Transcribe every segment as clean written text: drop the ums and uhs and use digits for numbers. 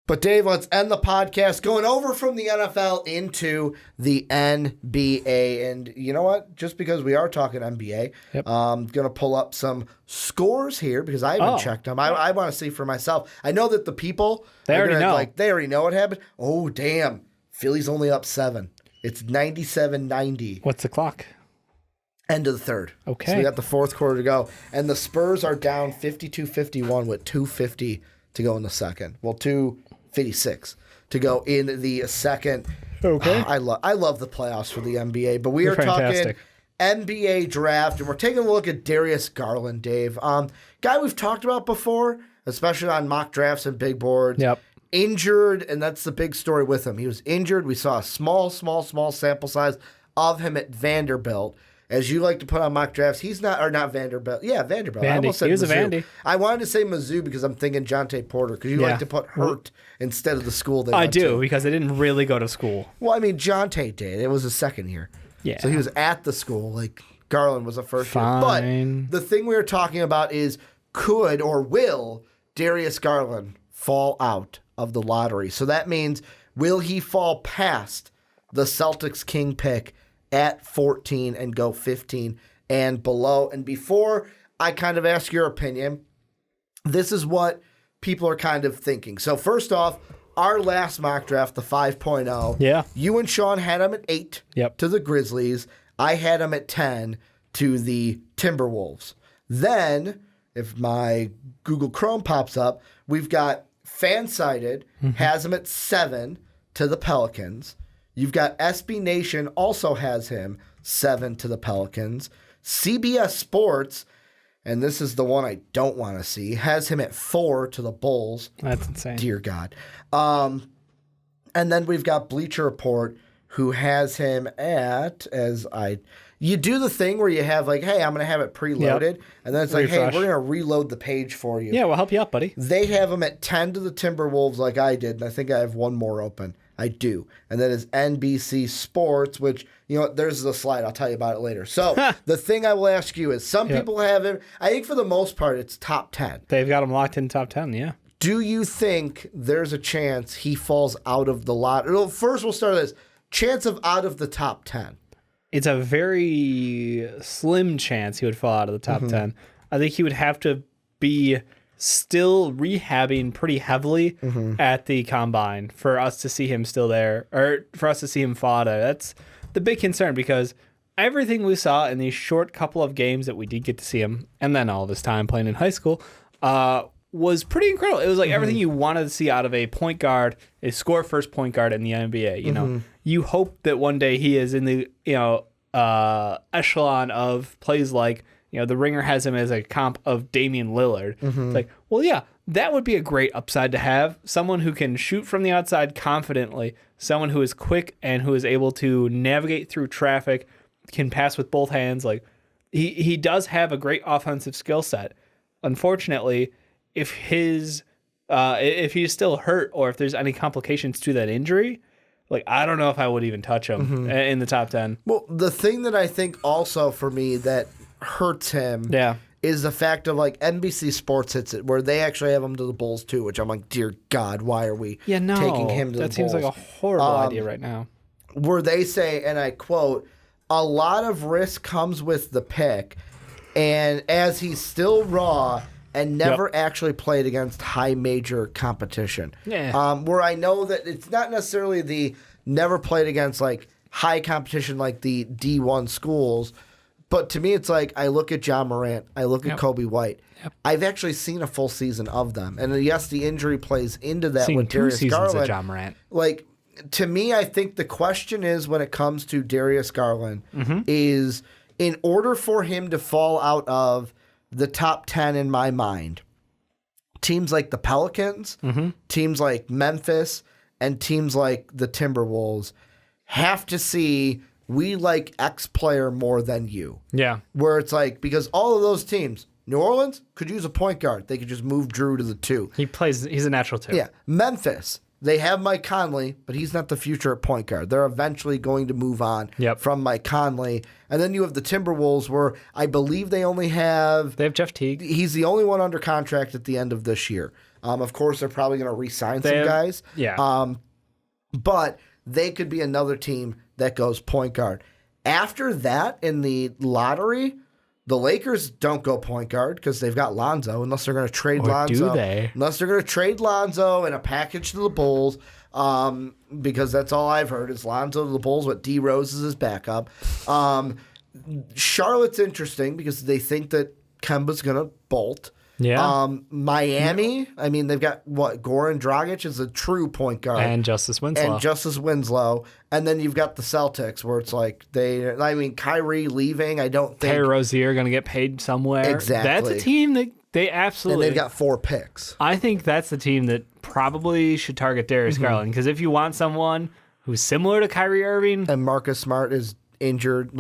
But Dave, let's end the podcast going over from the NFL into the NBA. And you know what? Just because we are talking NBA, I'm going to pull up some scores here because I haven't checked them. I want to see for myself. I know that the people, they already know. They already know what happened. Oh, damn. Philly's only up 7. It's 97-90. What's the clock? End of the third. Okay. So we got the fourth quarter to go. And the Spurs are down 52-51 with 2:50 to go in the second. Well, 2:56 to go in the second. Okay. I love the playoffs for the NBA, but we are fantastic. talking NBA draft, and we're taking a look at Darius Garland, Dave. Guy we've talked about before, especially on mock drafts and big boards. Yep. Injured, and that's the big story with him. He was injured. We saw a small sample size of him at Vanderbilt. As you like to put on mock drafts, he's not, or not Vanderbilt. Yeah, Vanderbilt. Vandy. I almost said he was Mizzou. a Vandy. I wanted to say Mizzou because I'm thinking Jonte Porter, because you like to put Hurt instead of the school they went to. Because they didn't really go to school. Well, I mean, Jonte did. It was his second year. Yeah. So he was at the school. Like, Garland was a first year. But the thing we were talking about is, could or will Darius Garland fall out of the lottery? So that means, will he fall past the Celtics king pick at 14 and go 15 and below? And before I kind of ask your opinion, this is what people are kind of thinking. So first off, our last mock draft, the 5.0, Yeah. you and Sean had him at 8 to the Grizzlies. I had him at 10 to the Timberwolves. Then, if my Google Chrome pops up, we've got Fansided has him at 7 to the Pelicans. You've got SB Nation also has him 7 to the Pelicans. CBS Sports, and this is the one I don't want to see, has him at 4 to the Bulls. That's insane. Dear God. And then we've got Bleacher Report, who has him at, you do the thing where you have like, hey, I'm going to have it preloaded. And then it's like, hey, we're going to reload the page for you. Yeah, we'll help you out, buddy. They have him at 10 to the Timberwolves like I did, and I think I have one more open. I do. And that is NBC Sports, which, you know what, there's the slide. I'll tell you about it later. So the thing I will ask you is, some people have him, I think for the most part, it's top 10. They've got him locked in top 10, yeah. Do you think there's a chance he falls out of the lot? Well, first, we'll start with this. Chance of out of the top 10. It's a very slim chance he would fall out of the top 10. I think he would have to be still rehabbing pretty heavily at the combine for us to see him still there, or for us to see him fall out of it. That's the big concern, because everything we saw in these short couple of games that we did get to see him, and then all of his time playing in high school, was pretty incredible. It was like everything you wanted to see out of a point guard, a score first point guard in the NBA. You know, you hope that one day he is in the echelon of plays like, you know, the Ringer has him as a comp of Damian Lillard. It's like, well, yeah, that would be a great upside to have. Someone who can shoot from the outside confidently, someone who is quick and who is able to navigate through traffic, can pass with both hands. Like, he does have a great offensive skill set. Unfortunately, if he's still hurt or if there's any complications to that injury, like, I don't know if I would even touch him in the top 10. Well, the thing that I think also for me that hurts him is the fact of, like, NBC Sports hits it, where they actually have him to the Bulls too, which I'm like, dear God, why are we taking him to the Bulls? That seems like a horrible idea right now. Where they say, and I quote, a lot of risk comes with the pick, and as he's still raw and never actually played against high major competition. Where I know that it's not necessarily the never played against, like, high competition like the D1 schools, but to me it's like, I look at John Morant, I look at Kobe White. I've actually seen a full season of them. And yes, the injury plays into that with Darius Garland. Of John Morant. Like, to me, I think the question is, when it comes to Darius Garland, is in order for him to fall out of the top 10 in my mind, teams like the Pelicans, teams like Memphis, and teams like the Timberwolves have to see, we like X player more than you. Yeah. Where it's like, because all of those teams, New Orleans could use a point guard. They could just move Drew to the 2. He's a natural 2. Yeah. Memphis, they have Mike Conley, but he's not the future at point guard. They're eventually going to move on from Mike Conley. And then you have the Timberwolves, where I believe they have Jeff Teague. He's the only one under contract at the end of this year. Of course, they're probably going to re-sign some guys. Yeah. But they could be another team that goes point guard. After that, in the lottery, the Lakers don't go point guard because they've got Lonzo, unless they're going to trade Lonzo. Do they? Unless they're going to trade Lonzo in a package to the Bulls, because that's all I've heard is Lonzo to the Bulls with D Rose as his backup. Charlotte's interesting because they think that Kemba's going to bolt. Yeah. Miami, I mean, they've got Goran Dragic is a true point guard. And Justice Winslow. And then you've got the Celtics where it's like Kyrie leaving, I don't think. Terry Rozier going to get paid somewhere. Exactly. That's a team that they absolutely. And they've got 4 picks. I think that's the team that probably should target Darius Garland because if you want someone who's similar to Kyrie Irving. And Marcus Smart is injured,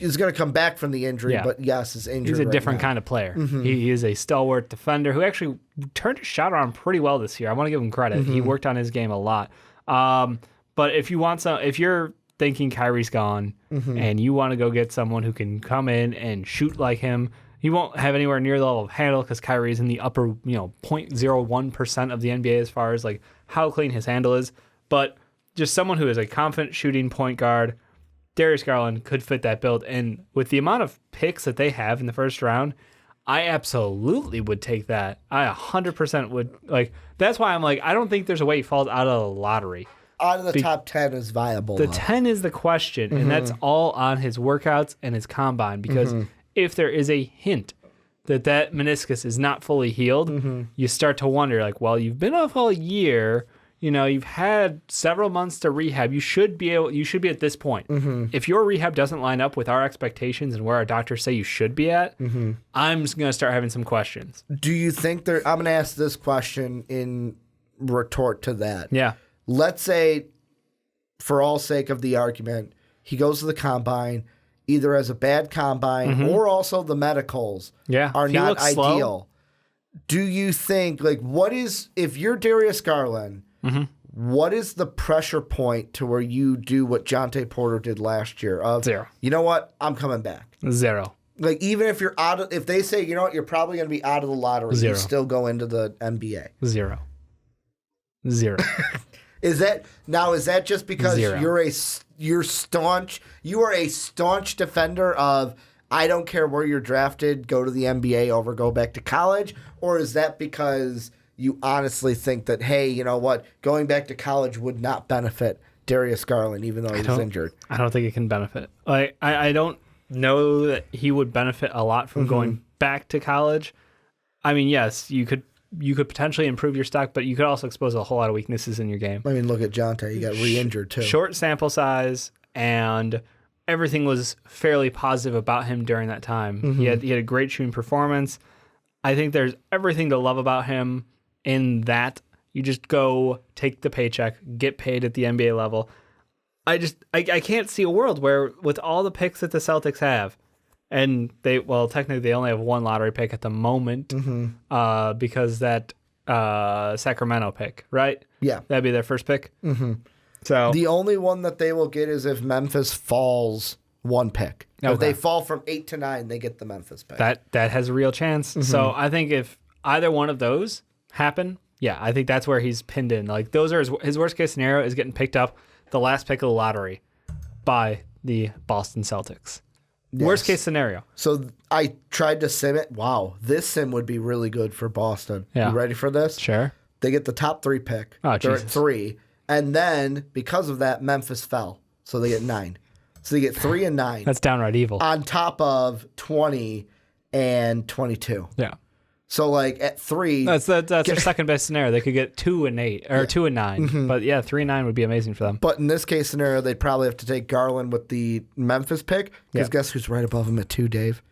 is going to come back from the injury, but yes, is injured. He's a different kind of player. He is a stalwart defender who actually turned his shot around pretty well this year. I want to give him credit. He worked on his game a lot. But if you're thinking Kyrie's gone and you want to go get someone who can come in and shoot like him, he won't have anywhere near the level of handle because Kyrie's in the upper 0.01% of the NBA as far as like how clean his handle is. But just someone who is a confident shooting point guard. Darius Garland could fit that build. And with the amount of picks that they have in the first round, I absolutely would take that. I 100% would. That's why I'm like, I don't think there's a way he falls out of the lottery. Out of the top 10 is viable. The 10 is the question, and that's all on his workouts and his combine. Because if there is a hint that meniscus is not fully healed, you start to wonder, you've been off all year. You've had several months to rehab. You should be at this point. If your rehab doesn't line up with our expectations and where our doctors say you should be at, I'm just going to start having some questions. Do you think I'm going to ask this question in retort to that. Yeah. Let's say, for all sake of the argument, he goes to the combine, either as a bad combine or also the medicals are not ideal. Slow. Do you think, if you're Darius Garland, what is the pressure point to where you do what Jonte Porter did last year? Of 0. You know what? I'm coming back. 0. Even if you're if they say, you know what, you're probably going to be out of the lottery, 0. you still go into the NBA. 0. Is that just because 0. you are a staunch defender of I don't care where you're drafted, go to the NBA over go back to college? Or is that because you honestly think that, hey, you know what, going back to college would not benefit Darius Garland even though he's injured? I don't think it can benefit. I don't know that he would benefit a lot from going back to college. I mean, yes, you could potentially improve your stock, but you could also expose a whole lot of weaknesses in your game. I mean, look at Jonte. He got re-injured too. Short sample size, and everything was fairly positive about him during that time. He had a great shooting performance. I think there's everything to love about him in that you just go take the paycheck, get paid at the NBA level. I can't see a world where with all the picks that the Celtics have, and technically they only have one lottery pick at the moment because that Sacramento pick, right? Yeah. That'd be their first pick. So the only one that they will get is if Memphis falls one pick. Okay. If they fall from 8 to 9, they get the Memphis pick. That has a real chance. So I think if either one of those happen, I think that's where he's pinned in. Those are his worst case scenario is getting picked up the last pick of the lottery by the Boston Celtics. Yes. Worst case scenario. So I tried to sim it. Wow, this sim would be really good for Boston. Yeah. You ready for this? Sure. They get the top 3 pick. Oh, They're Jesus. at 3. And then, because of that, Memphis fell. So they get 9. So they get 3 and 9. That's downright evil. On top of 20 and 22. Yeah. So at 3, that's their second best scenario. They could get 2 and 8 or 2 and 9. But 3 and 9 would be amazing for them. But in this case scenario, they'd probably have to take Garland with the Memphis pick. Because guess who's right above him at 2, Dave?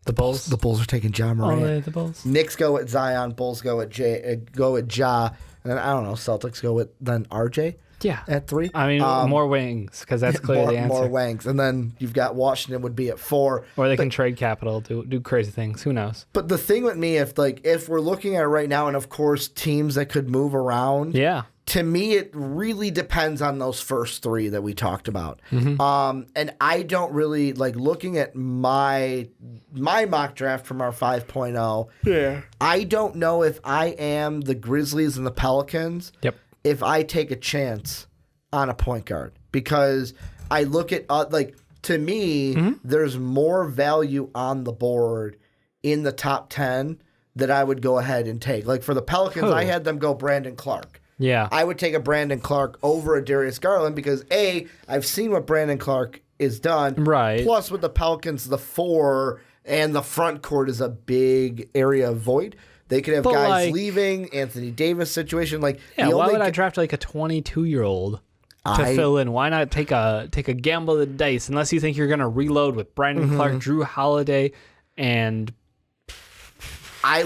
The Bulls. The Bulls are taking Ja Morant. The Bulls. Knicks go at Zion. Bulls go at Ja. And then I don't know. Celtics go with then RJ. Yeah. At 3. I mean, more wings because that's clearly the answer. More wings, and then you've got Washington would be at 4. Or they can trade capital, do crazy things. Who knows? But the thing with me, if we're looking at it right now, and of course teams that could move around, to me, it really depends on those first three that we talked about. And I don't really like looking at my mock draft from our 5.0. Yeah. I don't know if I am the Grizzlies and the Pelicans. Yep. If I take a chance on a point guard, because I look at to me, there's more value on the board in the top 10 that I would go ahead and take. Like for the Pelicans, I had them go Brandon Clark. Yeah. I would take a Brandon Clark over a Darius Garland because I've seen what Brandon Clark is done. Right. Plus with the Pelicans, the 4 and the front court is a big area of void. They could have guys leaving, Anthony Davis situation. Why would I draft like a 22-year-old to fill in? Why not take a gamble of the dice unless you think you're going to reload with Brandon Clark, Drew Holiday, and I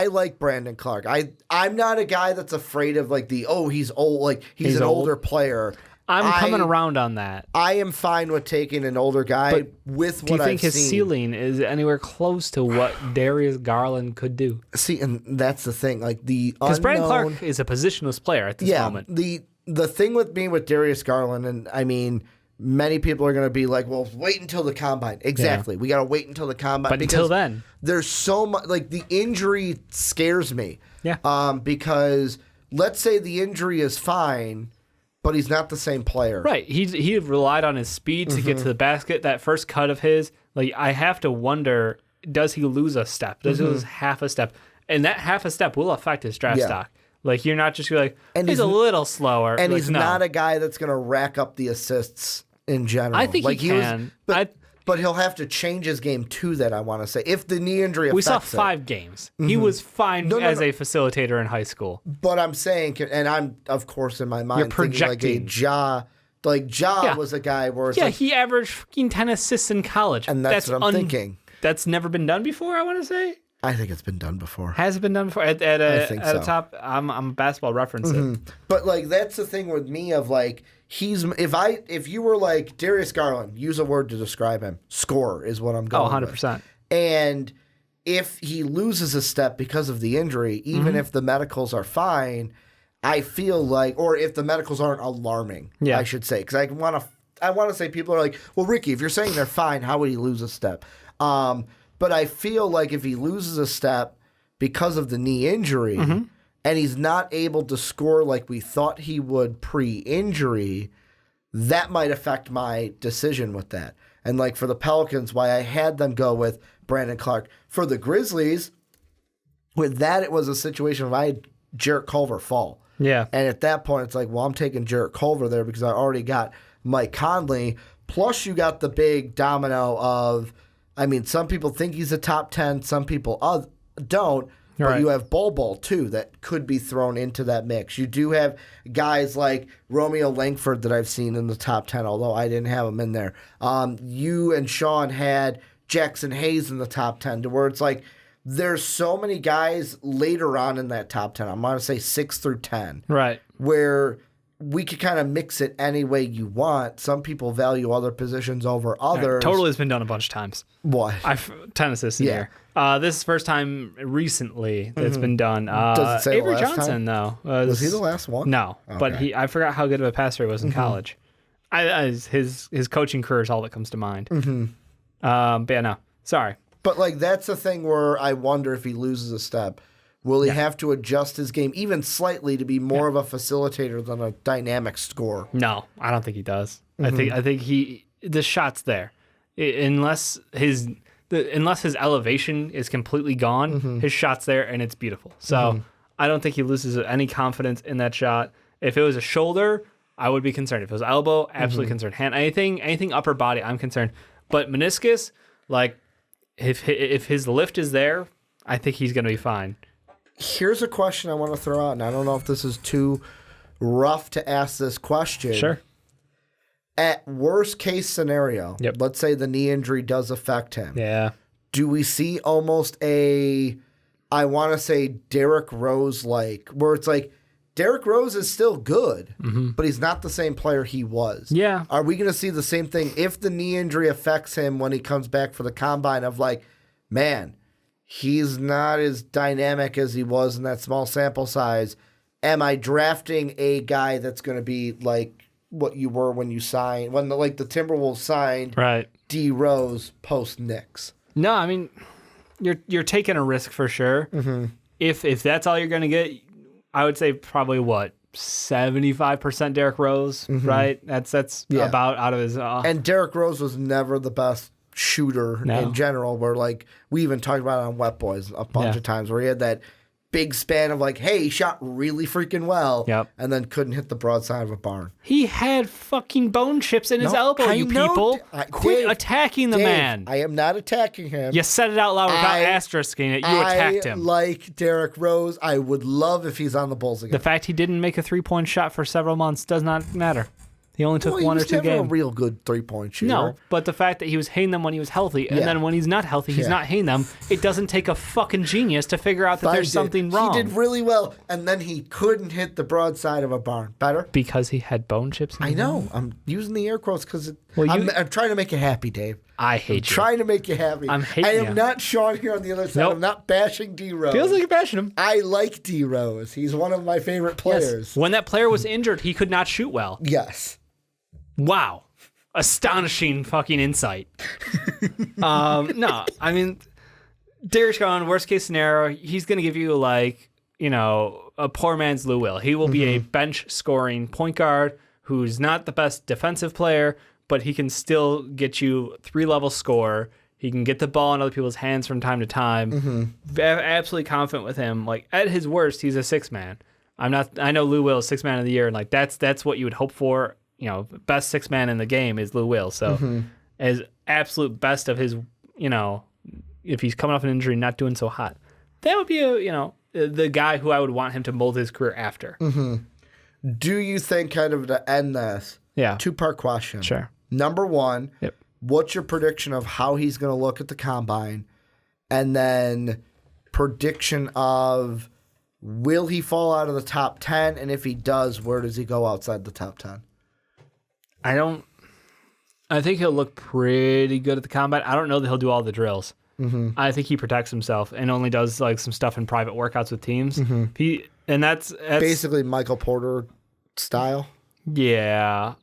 like Brandon Clark. I'm not a guy that's afraid of he's old, he's an older player. I'm coming around on that. I am fine with taking an older guy with what I've seen. Do you think his ceiling is anywhere close to what Darius Garland could do? See, and that's the thing. Because Brandon Clark is a positionless player at this moment. The thing with me with Darius Garland, and I mean, many people are going to be like, well, wait until the combine. Exactly. Yeah. We got to wait until the combine. But until then, there's so much, the injury scares me. Yeah. Because let's say the injury is fine, but he's not the same player. Right. He relied on his speed to get to the basket. That first cut of his, I have to wonder, does he lose a step? Does he lose half a step? And that half a step will affect his draft stock. You're not just he's a little slower. And he's not a guy that's going to rack up the assists in general. I think he can. But he'll have to change his game to that, I want to say. If the knee injury affects We saw 5 games. He was fine as a facilitator in high school. But I'm saying, and I'm, of course, in my mind, you're projecting. Ja was a guy where it's he averaged 10 assists in college. And that's what I'm thinking. That's never been done before, I want to say. I think it's been done before. Has it been done before? At a top, I'm a basketball reference. But that's the thing with me of if you were Darius Garland, use a word to describe him. Scorer is what I'm going 100%. with. And if he loses a step because of the injury, even if the medicals are fine, I feel or if the medicals aren't alarming, I should say, because I want to say people are well, Ricky, if you're saying they're fine, how would he lose a step? But I feel if he loses a step because of the knee injury and he's not able to score like we thought he would pre-injury, that might affect my decision with that. And for the Pelicans, why I had them go with Brandon Clark. For the Grizzlies, with that, it was a situation where I had Jarrett Culver fall. Yeah. And at that point, it's well, I'm taking Jarrett Culver there because I already got Mike Conley. Plus, you got the big domino of, some people think he's a top 10, some people don't, but you have Bol too that could be thrown into that mix. You do have guys like Romeo Langford that I've seen in the top 10, although I didn't have him in there. You and Sean had Jackson Hayes in the top 10, to where it's there's so many guys later on in that top 10. I'm going to say 6 through 10. Right. Where we could kind of mix it any way you want. Some people value other positions over others. Right. Totally has been done a bunch of times. What? 10 assists in here. This is the first time recently that it's been done. Does it say Avery the last Johnson, time? though. Was he the last one? No, okay. But I forgot how good of a passer he was in college. His coaching career is all that comes to mind. But yeah, no. Sorry. But that's the thing where I wonder if he loses a step. Will he have to adjust his game even slightly to be more of a facilitator than a dynamic scorer? No, I don't think he does. I think the shot's there. Unless his elevation is completely gone, his shot's there and it's beautiful. So I don't think he loses any confidence in that shot. If it was a shoulder, I would be concerned. If it was elbow, absolutely concerned. Hand, anything upper body, I'm concerned. But meniscus, if his lift is there, I think he's going to be fine. Here's a question I want to throw out, and I don't know if this is too rough to ask this question. Sure. At worst case scenario, let's say the knee injury does affect him. Yeah. Do we see almost I want to say Derrick Rose where it's Derrick Rose is still good, but he's not the same player he was. Yeah. Are we going to see the same thing if the knee injury affects him when he comes back for the combine of man, he's not as dynamic as he was in that small sample size, am I drafting a guy that's going to be like what you were when you signed, when the Timberwolves signed D Rose post Knicks? No, I mean, you're taking a risk for sure. Mm-hmm. If that's all you're going to get, I would say probably 75% Derrick Rose, right? That's about out of his. And Derrick Rose was never the best shooter in general. Where we even talked about it on Wet Boys a bunch of times, where he had that big span of hey, he shot really freaking well, and then couldn't hit the broadside of a barn. He had fucking bone chips in his elbow, people. Quit attacking the man. I am not attacking him. You said it out loud without asterisking it. You attacked him. I like Derrick Rose. I would love if he's on the Bulls again. The fact he didn't make a 3-point shot for several months does not matter. He only took one or two games. He was never a real good 3-point shooter. No, but the fact that he was hitting them when he was healthy, and then when he's not healthy, he's not hitting them, it doesn't take a fucking genius to figure out that there's something wrong. He did really well, and then he couldn't hit the broadside of a barn. Better? Because he had bone chips in I know. I'm using the air quotes because I'm trying to make you happy, Dave. I hate you. Trying to make you happy. I'm hating you. I am not Sean here on the other side. Nope. I'm not bashing D Rose. Feels like you're bashing him. I like D Rose. He's one of my favorite players. Yes. When that player was injured, he could not shoot well. Yes. Wow. Astonishing fucking insight. No, I mean, Darius Garland, worst case scenario, he's going to give you a poor man's Lou Will. He will be a bench scoring point guard who's not the best defensive player, but he can still get you 3-level score. He can get the ball in other people's hands from time to time. Absolutely confident with him. At his worst, he's a 6-man. I know Lou Will is 6-man of the year, and that's what you would hope for. Best 6-man in the game is Lou Will. So as absolute best of his, if he's coming off an injury, not doing so hot, that would be the guy who I would want him to mold his career after. Do you think, kind of to end this, 2-part question? Sure. Number one, what's your prediction of how he's going to look at the combine? And then prediction of, will he fall out of the top 10? And if he does, where does he go outside the top 10? I think he'll look pretty good at the combine. I don't know that he'll do all the drills. I think he protects himself and only does some stuff in private workouts with teams. That's basically Michael Porter style. Yeah.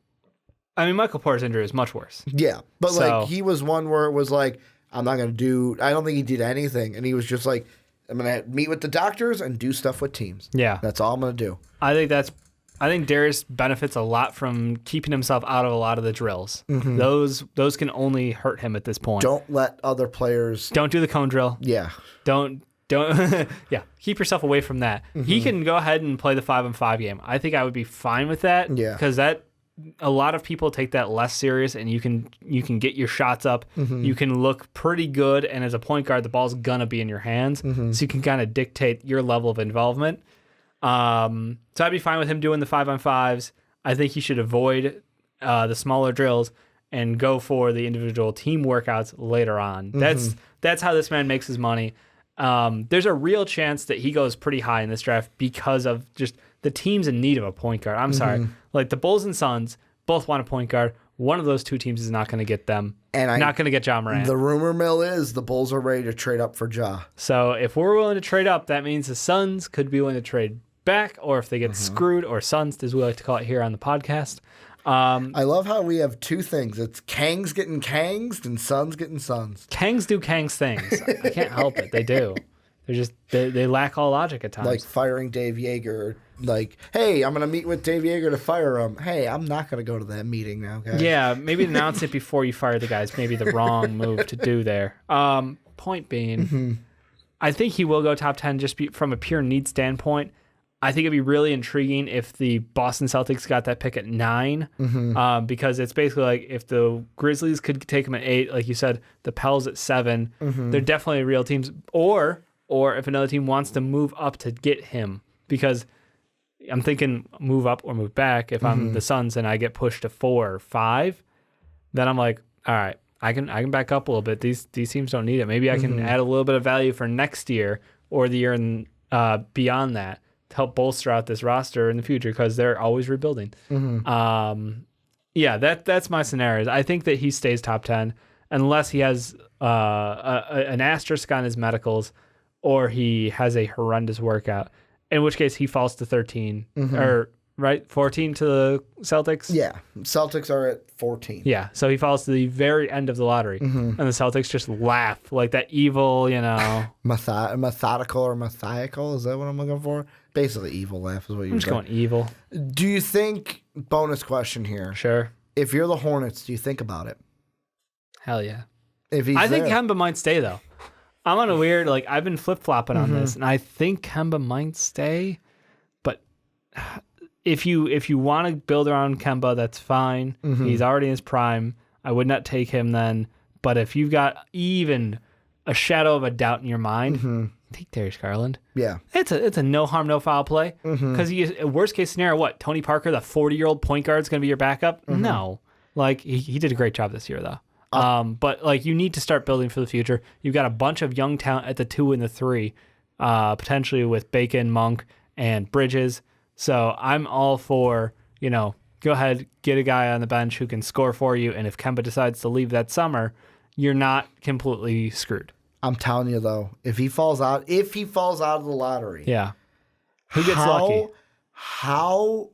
I mean, Michael Porter's injury is much worse. Yeah. But he was one where it was I'm not going to do, I don't think he did anything. And he was just I'm going to meet with the doctors and do stuff with teams. Yeah. That's all I'm going to do. I think Darius benefits a lot from keeping himself out of a lot of the drills. Those can only hurt him at this point. Don't let other players. Don't do the cone drill. Yeah. Don't. Yeah. Keep yourself away from that. He can go ahead and play the 5-on-5 game. I think I would be fine with that. Yeah. Because a lot of people take that less serious, and you can get your shots up. You can look pretty good, and as a point guard, the ball's gonna be in your hands, so you can kind of dictate your level of involvement. So I'd be fine with him doing the 5-on-5s. I think he should avoid the smaller drills and go for the individual team workouts later on. That's how this man makes his money. There's a real chance that he goes pretty high in this draft because of just the team's in need of a point guard. I'm sorry. The Bulls and Suns both want a point guard. One of those two teams is not going to get them. And not going to get Ja Morant. The rumor mill is the Bulls are ready to trade up for Ja. So if we're willing to trade up, that means the Suns could be willing to trade back, or if they get screwed, or sunsed, as we like to call it here on the podcast. I love how we have two things. It's Kangs getting Kangs and Suns getting Suns. Kangs do Kangs things. I can't help it. They do. They're just they lack all logic at times. Like firing Dave Yeager. Hey, I'm going to meet with Dave Yeager to fire him. Hey, I'm not going to go to that meeting now, guys. Yeah, maybe announce it before you fire the guys. Maybe the wrong move to do there. Point being, I think he will go top 10 just from a pure need standpoint. I think it'd be really intriguing if the Boston Celtics got that pick at 9, because it's basically if the Grizzlies could take him at 8, like you said, the Pels at 7. They're definitely real teams. Or if another team wants to move up to get him, because I'm thinking move up or move back. If I'm the Suns and I get pushed to 4 or 5, then I'm like, all right, I can back up a little bit. These teams don't need it. Maybe I can add a little bit of value for next year or the year beyond that, to help bolster out this roster in the future, because they're always rebuilding. Yeah, that's my scenario. I think that he stays top 10 unless he has an asterisk on his medicals or he has a horrendous workout. in which case he falls to 13 or right 14 to the Celtics. Yeah, Celtics are at 14. Yeah, so he falls to the very end of the lottery, and the Celtics just laugh like that evil, Methodical or mathiacal, is that what I'm looking for? Basically, evil laugh is what you're I'm just going evil. Do you think, bonus question here, Sure. if you're the Hornets, do you think about it? Hell yeah. If he's I think there. Kemba might stay though. I'm on a weird I've been flip flopping on this, and I think Kemba might stay. But if you want to build around Kemba, that's fine. He's already in his prime. I would not take him then. But if you've got even a shadow of a doubt in your mind, take Darius Garland. Yeah. It's a no harm, no foul play. Because worst case scenario, what? Tony Parker, the 40-year-old point guard, is going to be your backup? No. He did a great job this year, though. But you need to start building for the future. You've got a bunch of young talent at the 2 and the 3, potentially with Bacon, Monk, and Bridges. So I'm all for, go ahead, get a guy on the bench who can score for you. And if Kemba decides to leave that summer, you're not completely screwed. I'm telling you though, if he falls out of the lottery, yeah, who gets lucky? How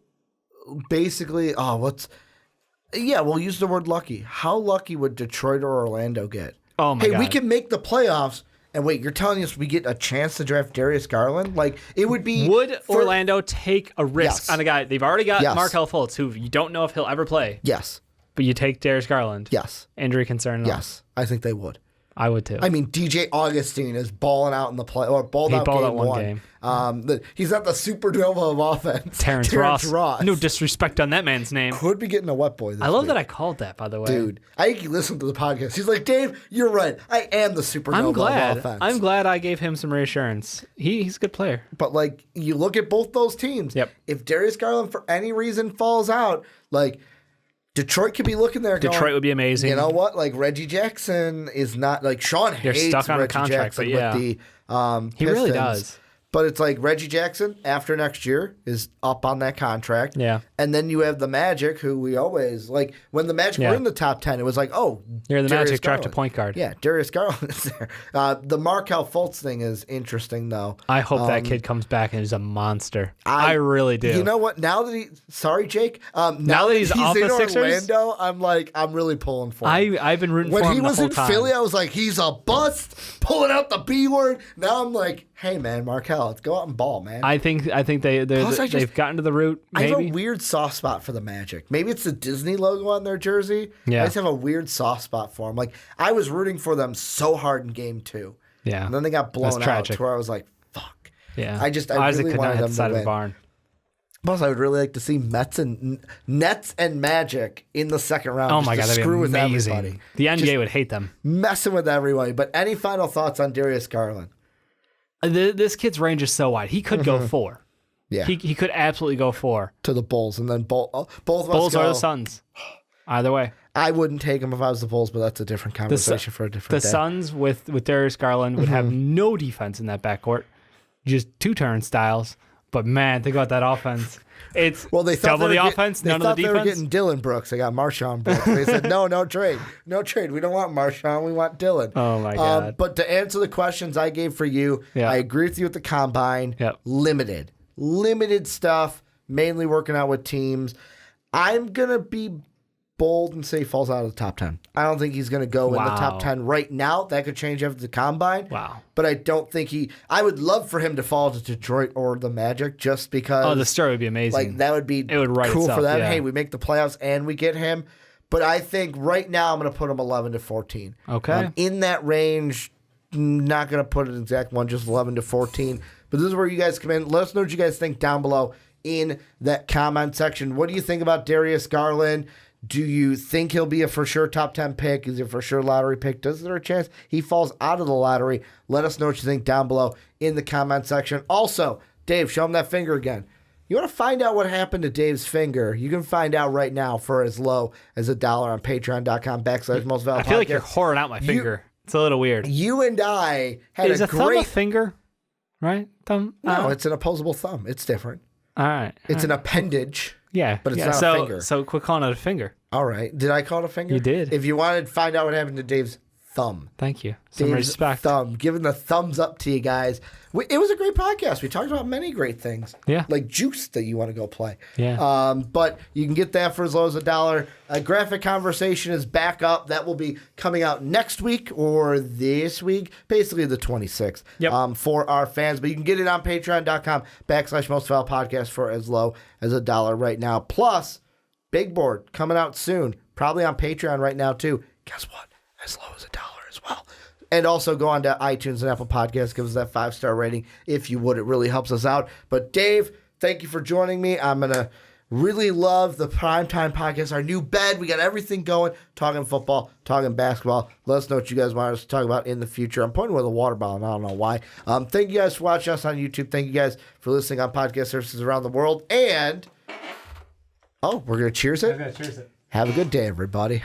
basically? We'll use the word lucky. How lucky would Detroit or Orlando get? Oh my God! Hey, we can make the playoffs, and wait, you're telling us we get a chance to draft Darius Garland? It would be. Would Orlando take a risk on a guy they've already got? Markelle Fultz, who you don't know if he'll ever play. Yes. But you take Darius Garland. Yes. Injury concern. Yes, I think they would. I would too. I mean, DJ Augustine is balling out in the play, or balled out one game. He's at the supernova of offense. Terrence Ross. No disrespect on that man's name. Could be getting a wet boy this I love week. that I called that, by the way. Dude, I think he listened to the podcast. He's like, Dave, you're right. I am the supernova of offense. I'm glad I gave him some reassurance. He's a good player. But, you look at both those teams. Yep. If Darius Garland, for any reason, falls out, Detroit could be looking there going, Detroit would be amazing. You know what? Reggie Jackson is not Sean They're hates stuck on Reggie a contract, Jackson but yeah. with the he really Pistons. does. But it's Reggie Jackson after next year is up on that contract. Yeah. And then you have the Magic, who we always when the Magic were in the top 10, it was You're the Darius Magic, draft a Garland. point guard. Yeah, Darius Garland is there. The Markelle Fultz thing is interesting though. I hope that kid comes back and is a monster. I really do. You know what? Now that sorry, Jake. Now that he's off in the Sixers? Orlando, I'm really pulling for him. I've been rooting for When him he was the whole in time. Philly, I was like, he's a bust, pulling out the B word. Now I'm like, hey man, Markelle, let's go out and ball, man. I think they've gotten to the root. I have Maybe a weird soft spot for the Magic. Maybe it's the Disney logo on their jersey. Yeah. I just have a weird soft spot for them. I was rooting for them so hard in Game 2. Yeah. And then they got blown out tragic. to where I was like, fuck. Yeah. I really wanted them to of the win. barn. Plus, I would really like to see Nets and Magic in the second round. Oh my God, that'd be with amazing. everybody. The NBA would hate them. Messing with everybody. But any final thoughts on Darius Garland? This kid's range is so wide. He could go 4. Yeah. He could absolutely go 4. To the Bulls, and then both of us Bulls go. or the Suns. Either way. I wouldn't take him if I was the Bulls, but that's a different conversation for a different The day. Suns with Darius Garland would have no defense in that backcourt. Just 2 turnstiles. But man, think about that offense. It's they thought double they the were offense, they none thought of the they defense. were getting Dylan Brooks. They got Marshawn Brooks. They said, no trade. No trade. We don't want Marshawn. We want Dylan. Oh, my God. But to answer the questions I gave for you, I agree with you with the combine. Yep. Limited stuff, mainly working out with teams. I'm going to be bold and say he falls out of the top 10. I don't think he's going to go in the top 10 right now. That could change after the combine. Wow. But I don't think I would love for him to fall to Detroit or the Magic just because. Oh, the story would be amazing. That would be it would write cool itself, for them. Yeah. Hey, we make the playoffs and we get him. But I think right now I'm going to put him 11 to 14. Okay. In that range, not going to put an exact one, just 11 to 14. But this is where you guys come in. Let us know what you guys think down below in that comment section. What do you think about Darius Garland? Do you think he'll be a for sure top 10 pick? Is he a for sure lottery pick? Is there a chance he falls out of the lottery? Let us know what you think down below in the comment section. Also, Dave, show him that finger again. You want to find out what happened to Dave's finger? You can find out right now for as low as $1 on patreon.com/mostvaluable. I feel like you're whoring out my finger. It's a little weird. You and I had Is a thumb a great finger? Right? Thumb? No, it's an opposable thumb. It's different. All right. It's an appendage. Yeah. But it's not a finger. So quit calling it a finger. All right. Did I call it a finger? You did. If you wanted to find out what happened to Dave's thumb. Thank you. Some Dave's respect. thumb. Giving the thumbs up to you guys. It was a great podcast. We talked about many great things. Yeah. Like Juice that you want to go play. Yeah. But you can get that for as low as $1. Graphic Conversation is back up. That will be coming out next week or this week. Basically the 26th. Yep. For our fans. But you can get it on patreon.com/mostfoul podcast for as low as $1 right now. Plus, Big Board coming out soon. Probably on Patreon right now too. Guess what? As low as $1 as well. And also go on to iTunes and Apple Podcasts. Give us that 5-star rating if you would. It really helps us out. But Dave, thank you for joining me. I'm going to really love the Primetime Podcast, our new bed. We got everything going. Talking football, talking basketball. Let us know what you guys want us to talk about in the future. I'm pointing with a water bottle, and I don't know why. Thank you guys for watching us on YouTube. Thank you guys for listening on podcast services around the world. And, we're going to cheers it? Yeah, cheers it. Have a good day, everybody.